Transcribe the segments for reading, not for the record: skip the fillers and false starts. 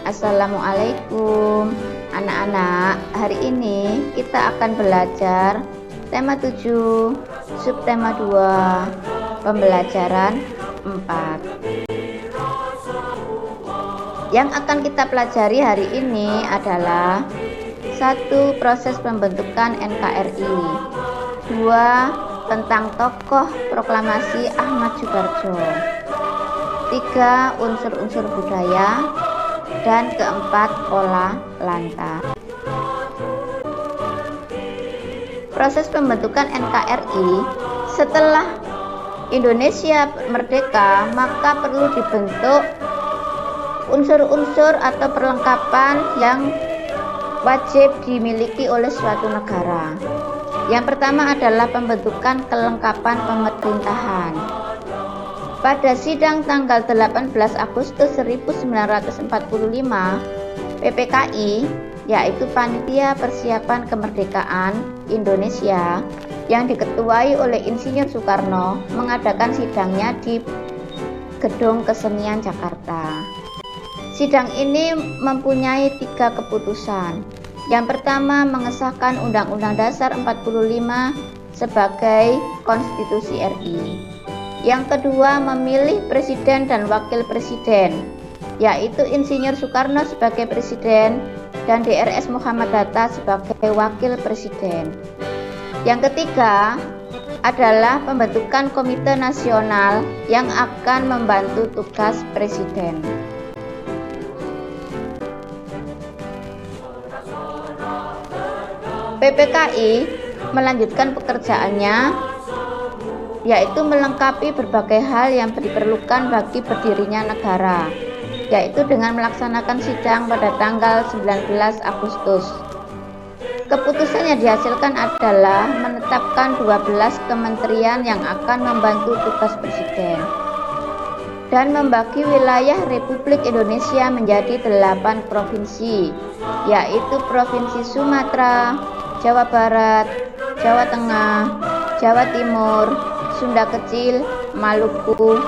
Assalamualaikum anak-anak. Hari ini kita akan belajar tema 7, subtema 2, pembelajaran 4. Yang akan kita pelajari hari ini adalah 1. Proses pembentukan NKRI, 2. Tentang tokoh proklamasi Ahmad Subarjo, 3. Unsur-unsur budaya, dan keempat, pola lantah. Proses pembentukan NKRI setelah Indonesia merdeka, maka perlu dibentuk unsur-unsur atau perlengkapan yang wajib dimiliki oleh suatu negara. Yang pertama adalah pembentukan kelengkapan pemerintahan. Pada sidang tanggal 18 Agustus 1945, PPKI, yaitu Panitia Persiapan Kemerdekaan Indonesia, yang diketuai oleh Insinyur Soekarno, mengadakan sidangnya di Gedung Kesenian Jakarta. Sidang ini mempunyai 3 keputusan. Yang pertama, mengesahkan Undang-Undang Dasar 45 sebagai Konstitusi RI. Yang kedua, memilih presiden dan wakil presiden, yaitu Insinyur Soekarno sebagai presiden dan DRS Muhammad Hatta sebagai wakil presiden. Yang ketiga adalah pembentukan Komite Nasional yang akan membantu tugas presiden. PPKI melanjutkan pekerjaannya, yaitu melengkapi berbagai hal yang diperlukan bagi berdirinya negara, yaitu dengan melaksanakan sidang pada tanggal 19 Agustus. Keputusan yang dihasilkan adalah menetapkan 12 kementerian yang akan membantu tugas presiden dan membagi wilayah Republik Indonesia menjadi 8 provinsi, yaitu Provinsi Sumatera, Jawa Barat, Jawa Tengah, Jawa Timur, Sunda Kecil, Maluku,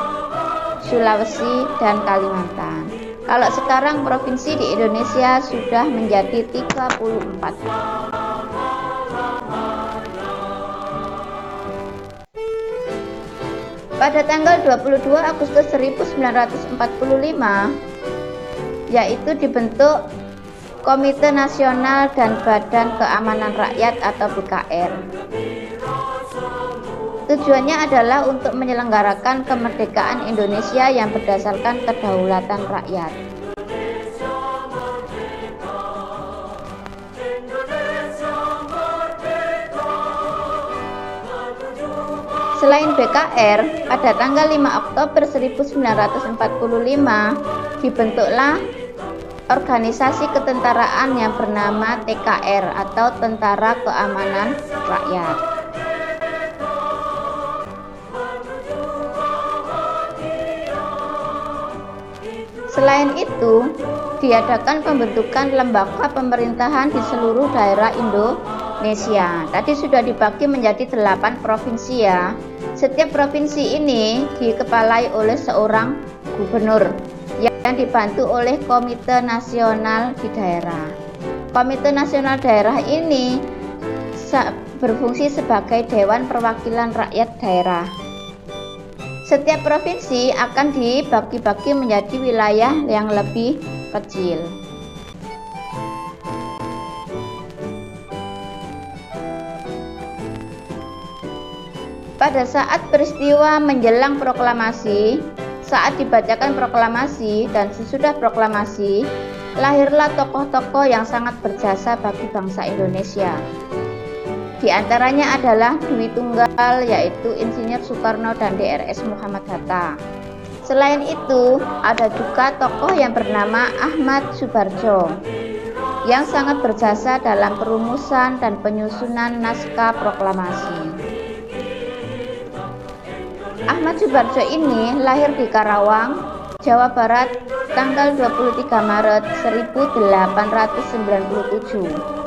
Sulawesi, dan Kalimantan. Kalau sekarang provinsi di Indonesia sudah menjadi 34. Pada tanggal 22 Agustus 1945, yaitu dibentuk Komite Nasional dan Badan Keamanan Rakyat atau BKR. Tujuannya adalah untuk menyelenggarakan kemerdekaan Indonesia yang berdasarkan kedaulatan rakyat. Selain BKR, pada tanggal 5 Oktober 1945 dibentuklah organisasi ketentaraan yang bernama TKR atau Tentara Keamanan Rakyat. Selain itu, diadakan pembentukan lembaga pemerintahan di seluruh daerah Indonesia. Tadi sudah dibagi menjadi 8 provinsi ya. Setiap provinsi ini dikepalai oleh seorang gubernur yang dibantu oleh Komite Nasional di daerah. Komite Nasional daerah ini berfungsi sebagai Dewan Perwakilan Rakyat Daerah. Setiap provinsi akan dibagi-bagi menjadi wilayah yang lebih kecil. Pada saat peristiwa menjelang proklamasi, saat dibacakan proklamasi dan sesudah proklamasi, lahirlah tokoh-tokoh yang sangat berjasa bagi bangsa Indonesia. Di antaranya adalah Dwi Tunggal, yaitu Insinyur Soekarno dan DRS Muhammad Hatta. Selain itu, ada juga tokoh yang bernama Ahmad Subarjo, yang sangat berjasa dalam perumusan dan penyusunan naskah proklamasi. Ahmad Subarjo ini lahir di Karawang, Jawa Barat, tanggal 23 Maret 1897.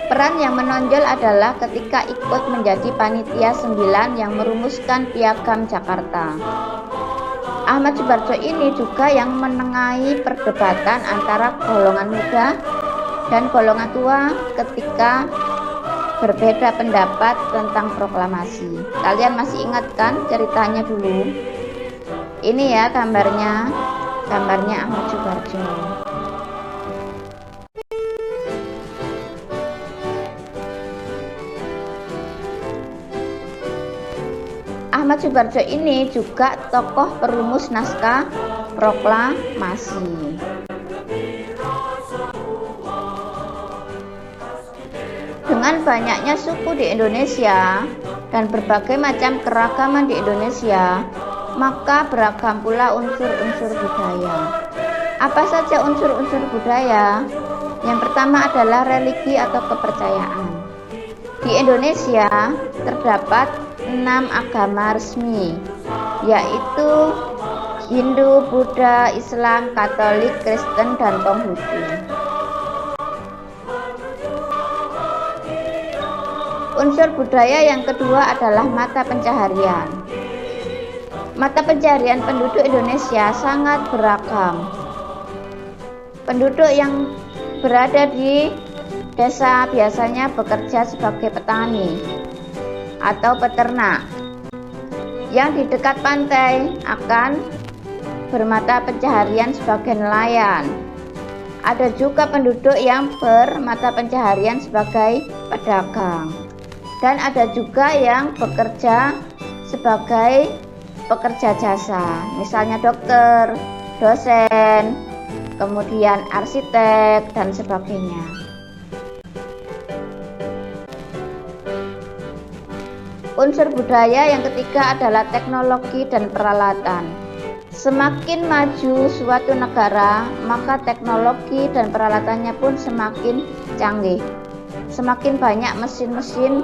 Peran yang menonjol adalah ketika ikut menjadi panitia 9 yang merumuskan Piagam Jakarta. Ahmad Subarjo ini juga yang menengahi perdebatan antara golongan muda dan golongan tua ketika berbeda pendapat tentang proklamasi. Kalian masih ingat kan ceritanya dulu? Ini ya gambarnya Ahmad Subarjo. Ahmad Subarjo ini juga tokoh perumus naskah proklamasi. Dengan banyaknya suku di Indonesia dan berbagai macam keragaman di Indonesia, maka beragam pula unsur-unsur budaya. Apa saja unsur-unsur budaya? Yang pertama adalah religi atau kepercayaan. Di Indonesia terdapat 6 agama resmi, yaitu Hindu, Buddha, Islam, Katolik, Kristen, dan Konghucu. Unsur budaya yang kedua adalah mata pencaharian. Mata pencaharian penduduk Indonesia sangat beragam. Penduduk yang berada di desa biasanya bekerja sebagai petani atau peternak. Yang di dekat pantai akan bermata pencaharian sebagai nelayan. Ada juga penduduk yang bermata pencaharian sebagai pedagang. Dan ada juga yang bekerja sebagai pekerja jasa, misalnya dokter, dosen, kemudian arsitek, dan sebagainya. Unsur budaya yang ketiga adalah teknologi dan peralatan. Semakin maju suatu negara, maka teknologi dan peralatannya pun semakin canggih. Semakin banyak mesin-mesin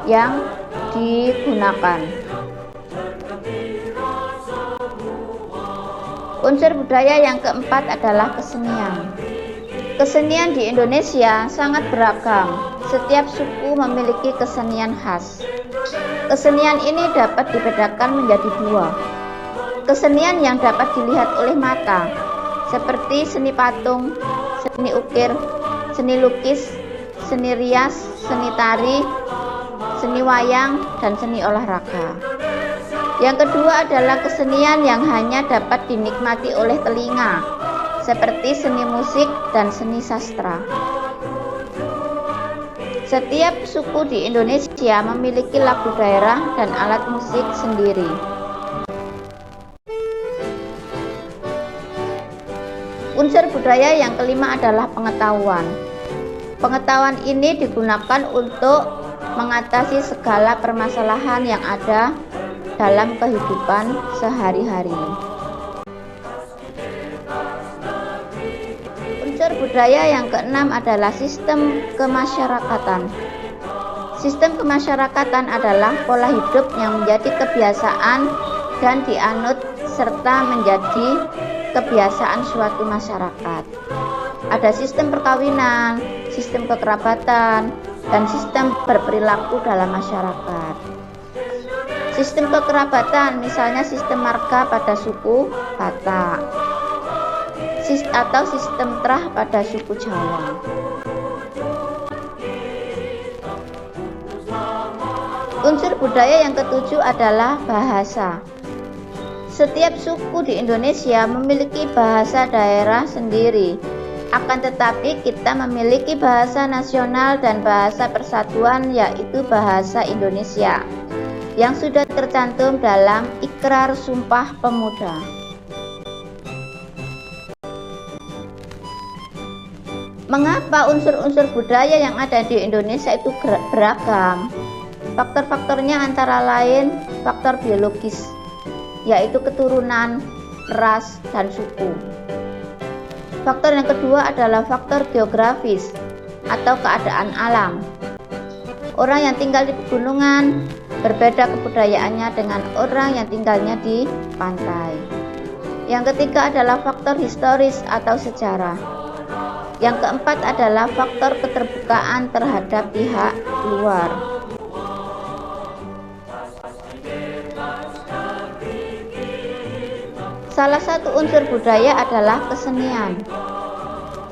yang digunakan. Unsur budaya yang keempat adalah kesenian. Kesenian di Indonesia sangat beragam. Setiap suku memiliki kesenian khas. Kesenian ini dapat dibedakan menjadi dua. Kesenian yang dapat dilihat oleh mata, seperti seni patung, seni ukir, seni lukis, seni rias, seni tari, seni wayang, dan seni olahraga. Yang kedua adalah kesenian yang hanya dapat dinikmati oleh telinga, seperti seni musik dan seni sastra. Setiap suku di Indonesia memiliki lagu daerah dan alat musik sendiri. Unsur budaya yang kelima adalah pengetahuan. Pengetahuan ini digunakan untuk mengatasi segala permasalahan yang ada dalam kehidupan sehari-hari. Unsur budaya yang keenam adalah sistem kemasyarakatan. Sistem kemasyarakatan adalah pola hidup yang menjadi kebiasaan dan dianut serta menjadi kebiasaan suatu masyarakat. Ada sistem perkawinan, sistem kekerabatan, dan sistem berperilaku dalam masyarakat. Sistem kekerabatan misalnya sistem marga pada suku Batak atau sistem terah pada suku Jawa. Unsur budaya yang ketujuh adalah bahasa. Setiap suku di Indonesia memiliki bahasa daerah sendiri. Akan tetapi kita memiliki bahasa nasional dan bahasa persatuan, yaitu bahasa Indonesia, yang sudah tercantum dalam Ikrar Sumpah Pemuda. Mengapa unsur-unsur budaya yang ada di Indonesia itu beragam? Faktor-faktornya antara lain faktor biologis, yaitu keturunan, ras, dan suku. Faktor yang kedua adalah faktor geografis atau keadaan alam. Orang yang tinggal di pegunungan berbeda kebudayaannya dengan orang yang tinggalnya di pantai. Yang ketiga adalah faktor historis atau sejarah. Yang keempat adalah faktor keterbukaan terhadap pihak luar. Salah satu unsur budaya adalah kesenian.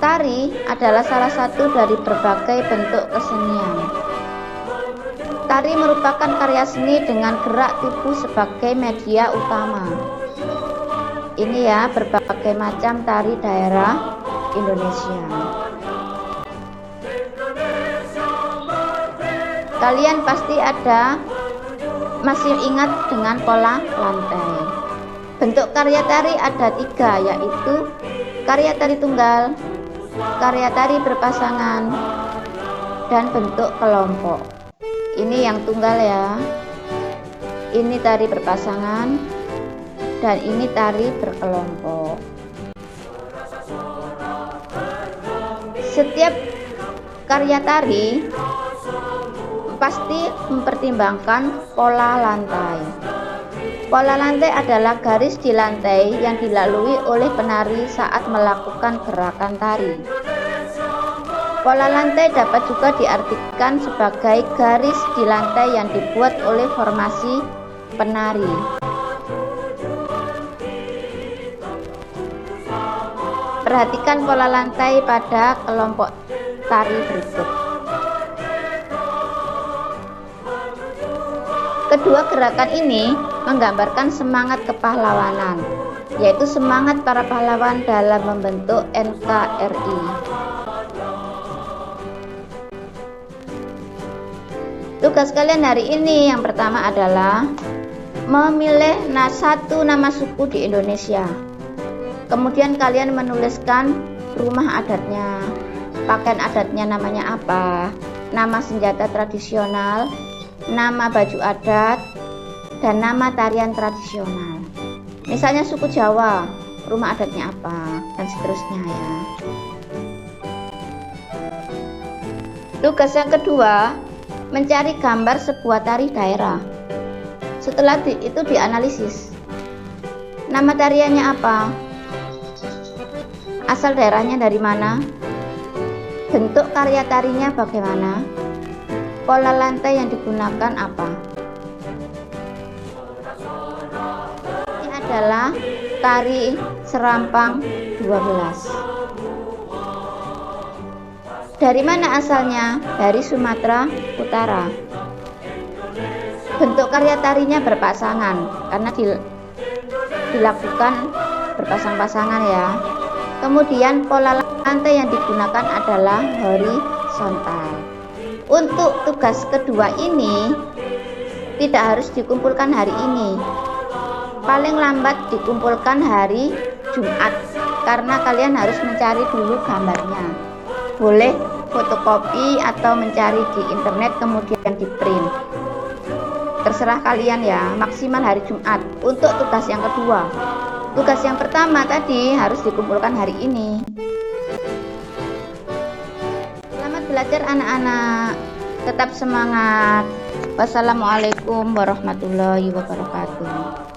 Tari adalah salah satu dari berbagai bentuk kesenian. Tari merupakan karya seni dengan gerak tubuh sebagai media utama. Ini ya, berbagai macam tari daerah Indonesia. Kalian pasti masih ingat dengan pola lantai. Bentuk karya tari ada 3, yaitu karya tari tunggal, karya tari berpasangan, dan bentuk kelompok. Ini yang tunggal ya, ini tari berpasangan, dan ini tari berkelompok. Setiap karya tari pasti mempertimbangkan pola lantai. Pola lantai adalah garis di lantai yang dilalui oleh penari saat melakukan gerakan tari. Pola lantai dapat juga diartikan sebagai garis di lantai yang dibuat oleh formasi penari. Perhatikan pola lantai pada kelompok tari berikut. Kedua gerakan ini menggambarkan semangat kepahlawanan, yaitu semangat para pahlawan dalam membentuk NKRI. Tugas kalian hari ini yang pertama adalah memilih satu nama suku di Indonesia. Kemudian kalian menuliskan rumah adatnya, pakaian adatnya namanya apa, nama senjata tradisional, nama baju adat, dan nama tarian tradisional. Misalnya suku Jawa, rumah adatnya apa, dan seterusnya ya. Tugas yang kedua, mencari gambar sebuah tari daerah. Setelah itu dianalisis. Nama tariannya apa? Asal daerahnya dari mana? Bentuk karya tarinya bagaimana? Pola lantai yang digunakan apa? Ini adalah tari Serampang 12. Dari mana asalnya? Dari Sumatera Utara. Bentuk karya tarinya berpasangan karena dilakukan berpasang-pasangan ya. Kemudian pola lantai yang digunakan adalah horizontal. Untuk tugas kedua ini tidak harus dikumpulkan hari ini. Paling lambat dikumpulkan hari Jumat karena kalian harus mencari dulu gambarnya. Boleh fotokopi atau mencari di internet kemudian di print. Terserah kalian ya, maksimal hari Jumat untuk tugas yang kedua. Tugas yang pertama tadi harus dikumpulkan hari ini. Selamat belajar anak-anak. Tetap semangat. Wassalamualaikum warahmatullahi wabarakatuh.